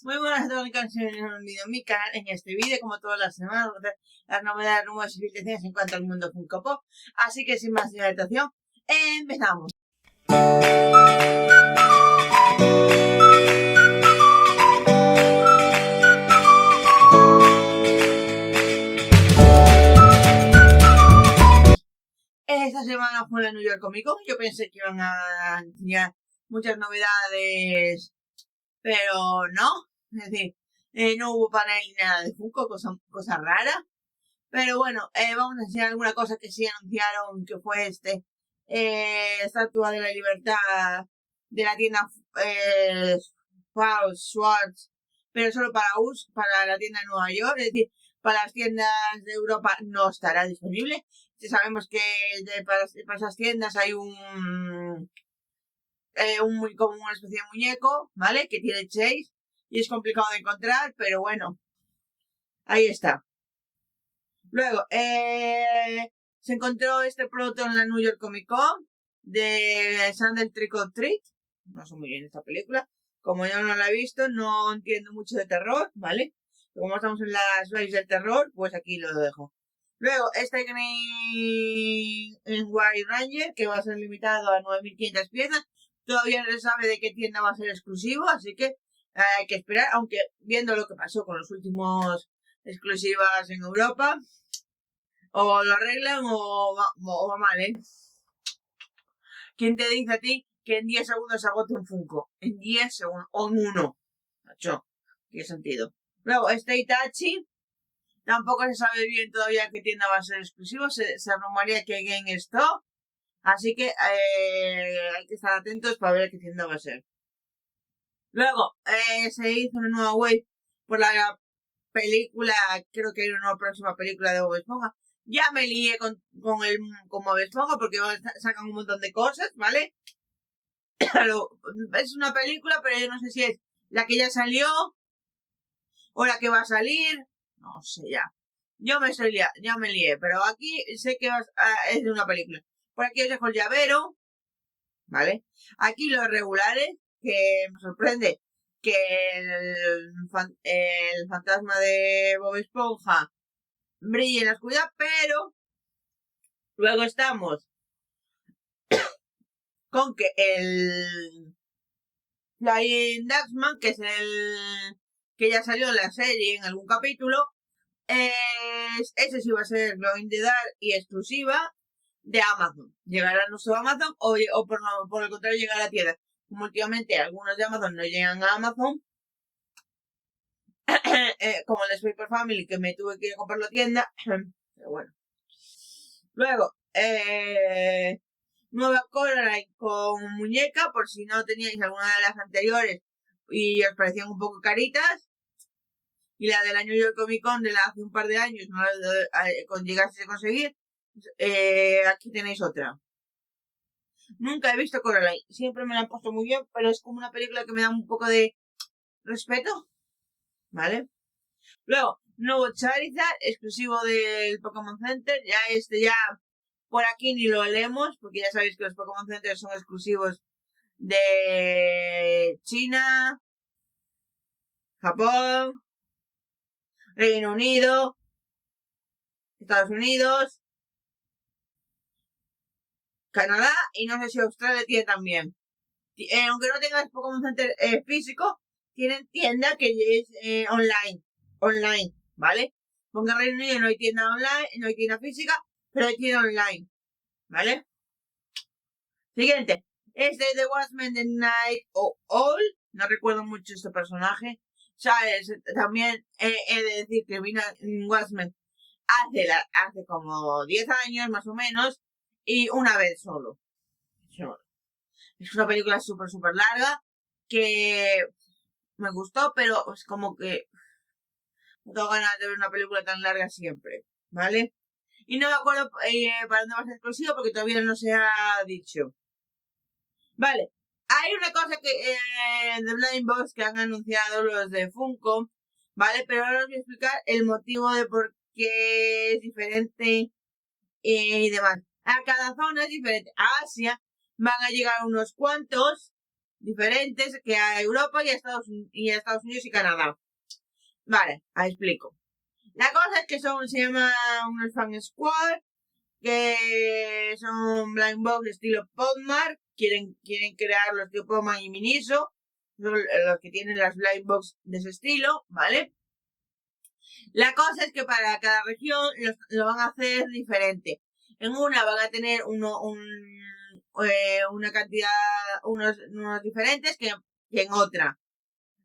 Muy buenas a todos los que han seguido en mi canal. En este vídeo, como todas las semanas, vamos a hacer las novedades, rumores y filtraciones en cuanto al mundo Funko Pop. Así que sin más dilatación, empezamos. Esta semana fue la New York Comic Con. Yo pensé que iban a enseñar muchas novedades, pero no. Es decir, no hubo panel ni nada de Funko, cosa rara. Pero bueno, vamos a enseñar alguna cosa que sí anunciaron, que fue Estatua de la Libertad de la tienda Schwartz, pero solo para la tienda de Nueva York. Es decir, para las tiendas de Europa no estará disponible. Ya sabemos que para esas tiendas hay como una especie de muñeco, ¿vale? Que tiene Chase y es complicado de encontrar, pero bueno, ahí está. Luego, se encontró este producto en la New York Comic Con de Sandal Trick or Treat. No sé muy bien esta película. Como yo no la he visto, no entiendo mucho de terror, ¿vale? Como estamos en las lives del terror, pues aquí lo dejo. Luego, este Green White Ranger, que va a ser limitado a 9.500 piezas. Todavía no se sabe de qué tienda va a ser exclusivo, así que hay que esperar, aunque viendo lo que pasó con los últimos exclusivas en Europa, o lo arreglan o va mal, ¿eh? ¿Quién te dice a ti que en 10 segundos se agote un Funko? En 10 segundos, o en 1. Nacho, tiene sentido. Luego, este Itachi, tampoco se sabe bien todavía qué tienda va a ser exclusivo. Se rumorea que GameStop. Así que hay que estar atentos para ver qué tienda va a ser. Luego, se hizo una nueva wave por la película, creo que hay una próxima película de Bob Esponja. Ya me lié con Bob Esponja porque sacan un montón de cosas, ¿vale? Es una película, pero yo no sé si es la que ya salió o la que va a salir. No sé ya. Ya me lié, pero aquí sé que es de una película. Por aquí os dejo el llavero, ¿vale? Aquí los regulares, que me sorprende que el fantasma de Bob Esponja brille en la oscuridad, pero luego estamos con que el Flying Dutchman, que es el que ya salió en la serie en algún capítulo, ese sí va a ser Glow in the Dark y exclusiva de Amazon. Llegará a nuestro Amazon o por el contrario llegará a la tienda. Como últimamente algunos de Amazon no llegan a Amazon, como el Paper Family, que me tuve que ir a comprar la tienda, pero bueno. Luego, nueva Coraline con muñeca, por si no teníais alguna de las anteriores y os parecían un poco caritas. Y la del New York Comic Con de hace un par de años no llegase a conseguir. Aquí tenéis otra. Nunca he visto Coraline, siempre me la han puesto muy bien, pero es como una película que me da un poco de respeto, ¿vale? Luego, nuevo Charizard, exclusivo del Pokémon Center. Ya por aquí ni lo leemos, porque ya sabéis que los Pokémon Center son exclusivos de China, Japón, Reino Unido, Estados Unidos, Canadá y no sé si Australia tiene también. Aunque no tengas Pokémon Center físico, tienen tienda que es online, ¿vale? Porque en Reino Unido no hay tienda online, no hay tienda física, pero hay tienda online, ¿vale? Siguiente. Este es The Watchmen The Night Owl. No recuerdo mucho este personaje. ¿Sabes? También he de decir que vino en Watchmen hace como 10 años más o menos y una vez solo. Es una película súper larga que me gustó, pero es como que no tengo ganas de ver una película tan larga siempre, ¿vale? Y no me acuerdo para dónde va a ser exclusivo porque todavía no se ha dicho. Vale, hay una cosa que de Blind Box que han anunciado los de Funko, ¿vale? Pero ahora os voy a explicar el motivo de por qué es diferente y demás. A cada zona es diferente. A Asia van a llegar unos cuantos, diferentes que a Europa y a Estados Unidos y Canadá. Vale, ahí explico. La cosa es que se llama unos Fan Squad, que son blind box estilo Podmar, quieren crear los tío Podmar y Miniso, son los que tienen las blind box de ese estilo, ¿vale? La cosa es que para cada región lo van a hacer diferente. En una van a tener una cantidad, unos diferentes que en otra.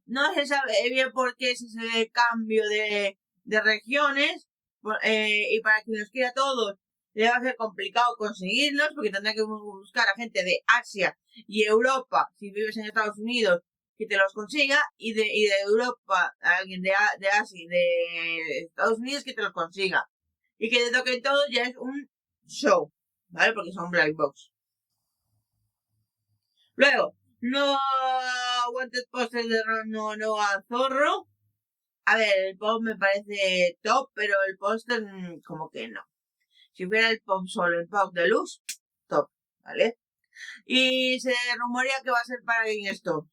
No se sabe bien por qué es ese cambio de regiones, y para quien los quiera todos le va a ser complicado conseguirlos porque tendrá que buscar a gente de Asia y Europa, si vives en Estados Unidos, que te los consiga, y de Europa, alguien de Asia y de Estados Unidos que te los consiga. Y que te toque todo ya es un show, ¿vale? Porque son blind box. Luego, no Wanted Poster de no a Zorro. A ver, el pop me parece top, pero el póster como que no. Si fuera el pop solo, el pop deluxe, top, ¿vale? Y se rumorea que va a ser para GameStop.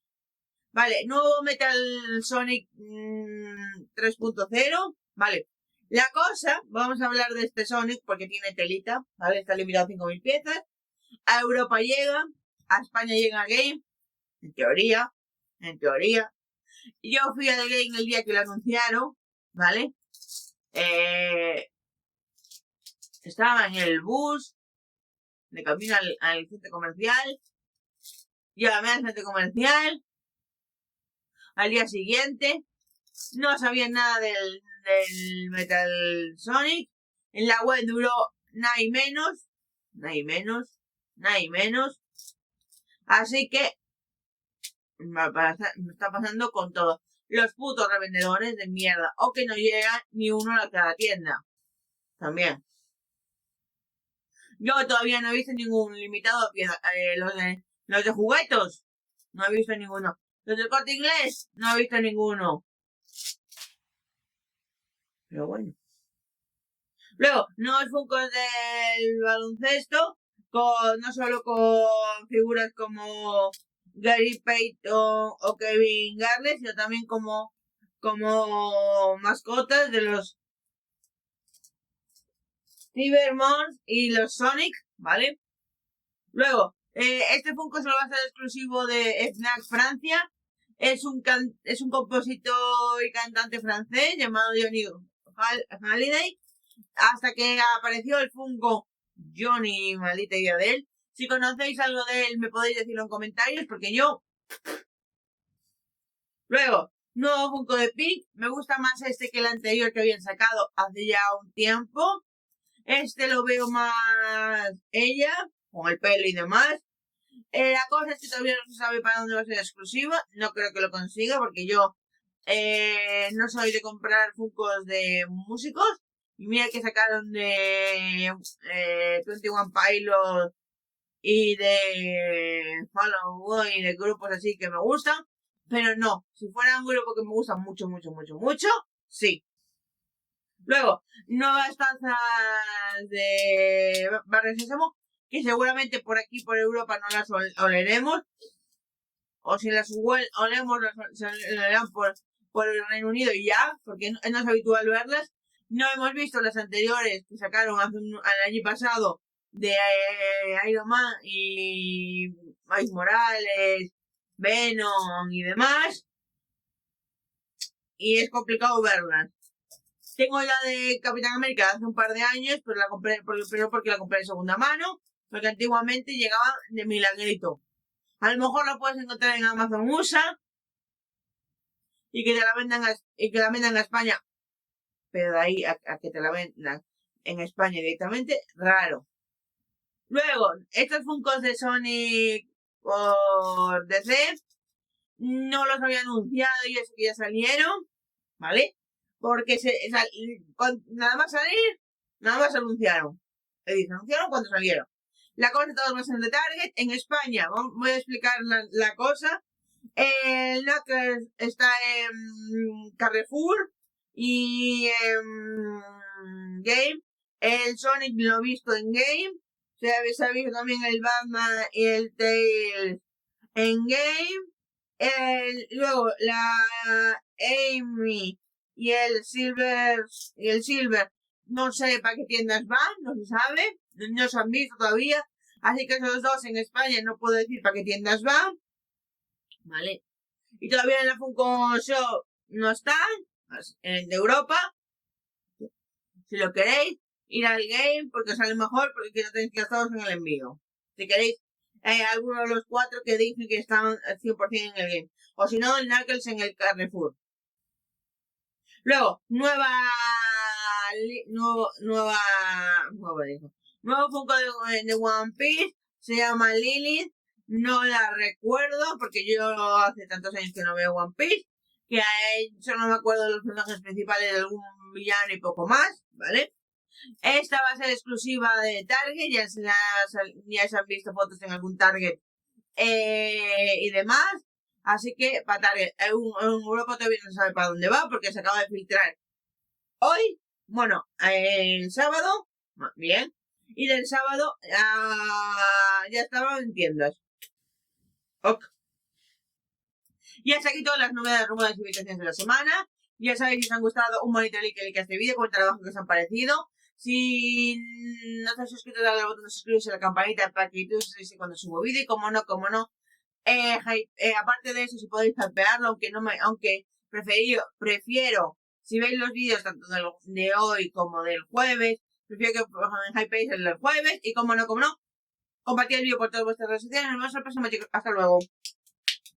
Vale, nuevo Metal Sonic 3.0, vale. La cosa, vamos a hablar de este Sonic porque tiene telita, ¿vale? Está limitado a 5.000 piezas. A Europa llega, a España llega a Game, en teoría. Yo fui al Game el día que lo anunciaron, ¿vale? Estaba en el bus, de camino al centro comercial. Llamé al centro comercial. Al día siguiente, no sabía nada del Metal Sonic. En la web duró nada y menos. Así que me está pasando con todo. Los putos revendedores de mierda. O que no llega ni uno a cada tienda. También. Yo todavía no he visto ningún limitado. Los de juguetos. No he visto ninguno. Los del Corte Inglés. No he visto ninguno. Pero bueno. Luego, nuevos Funkos del baloncesto. No solo con figuras como Gary Payton o Kevin Garnett, sino también como mascotas de los Cybermons y los Sonic, ¿vale? Luego, este Funko solo va a ser exclusivo de Fnac Francia. Es un compositor y cantante francés llamado Johnny Hallyday. Hasta que apareció el Funko Johnny, maldita idea de él. Si conocéis algo de él, me podéis decirlo en comentarios, porque yo... Luego, nuevo Funko de Pink. Me gusta más este que el anterior que habían sacado hace ya un tiempo. Este lo veo más ella, con el pelo y demás. La cosa es que todavía no se sabe para dónde va a ser exclusiva. No creo que lo consiga, porque yo no soy de comprar Funkos de músicos. Y mira que sacaron de 21 Pilots y de Fall Out Boy y de grupos así que me gustan. Pero no, si fuera un grupo que me gusta mucho, sí. Luego, nuevas tazas de Barrio Sésamo, que seguramente por aquí, por Europa, no las oleremos. O si las olemos, se olerán por el Reino Unido y ya, porque no es habitual verlas. No hemos visto las anteriores que sacaron el año pasado de Iron Man y Miles Morales, Venom y demás. Y es complicado verlas. Tengo la de Capitán América hace un par de años, pero la compré porque la compré de segunda mano, porque antiguamente llegaban de milagrito. A lo mejor la puedes encontrar en Amazon USA y que te la vendan a España, pero de ahí a que te la vendan en España directamente, raro. Luego, estos Funkos de Sonic por DC no los había anunciado y eso que ya salieron, ¿vale? Porque nada más salir, nada más anunciaron. Es decir, anunciaron cuando salieron. La cosa todos va a ser de Target. En España, voy a explicar la cosa. El Knuckles está en Carrefour y en Game. El Sonic lo he visto en Game. Se ha visto también el Batman y el Tails Endgame, luego la Amy y el Silver, no sé para qué tiendas van, no se sabe, no se han visto todavía, así que esos dos en España no puedo decir para qué tiendas van, ¿vale? Y todavía en la Funko Shop no están, de Europa, si lo queréis, ir al game porque sale mejor porque no tenéis que gastaros en el envío. Si queréis, alguno de los 4 que dije que están 100% en el game. O si no, el Knuckles en el Carrefour. Luego, nuevo Funko de One Piece, se llama Lilith, no la recuerdo porque yo hace tantos años que no veo One Piece, que yo no me acuerdo de los personajes principales de algún villano y poco más, ¿vale? Esta va a ser exclusiva de Target, ya se han visto fotos en algún Target y demás. Así que para Target, en Europa todavía no se sabe para dónde va porque se acaba de filtrar hoy, bueno, el sábado, bien, y del sábado ya estaba en tiendas. Ok. Y hasta aquí todas las novedades, rumores y invitaciones de la semana. Ya sabéis si os han gustado un bonito like a este vídeo, comentar abajo qué os han parecido. Si no estáis suscritos, dale al botón de suscribirse a la campanita para que YouTube os avise cuando subo vídeo. Y como no, aparte de eso, si podéis hypearlo, aunque prefiero, si veis los vídeos tanto de hoy como del jueves, prefiero que hypeéis el del jueves. Y como no, compartid el vídeo por todas vuestras redes sociales. Nos vemos en el próximo, chicos. Hasta luego.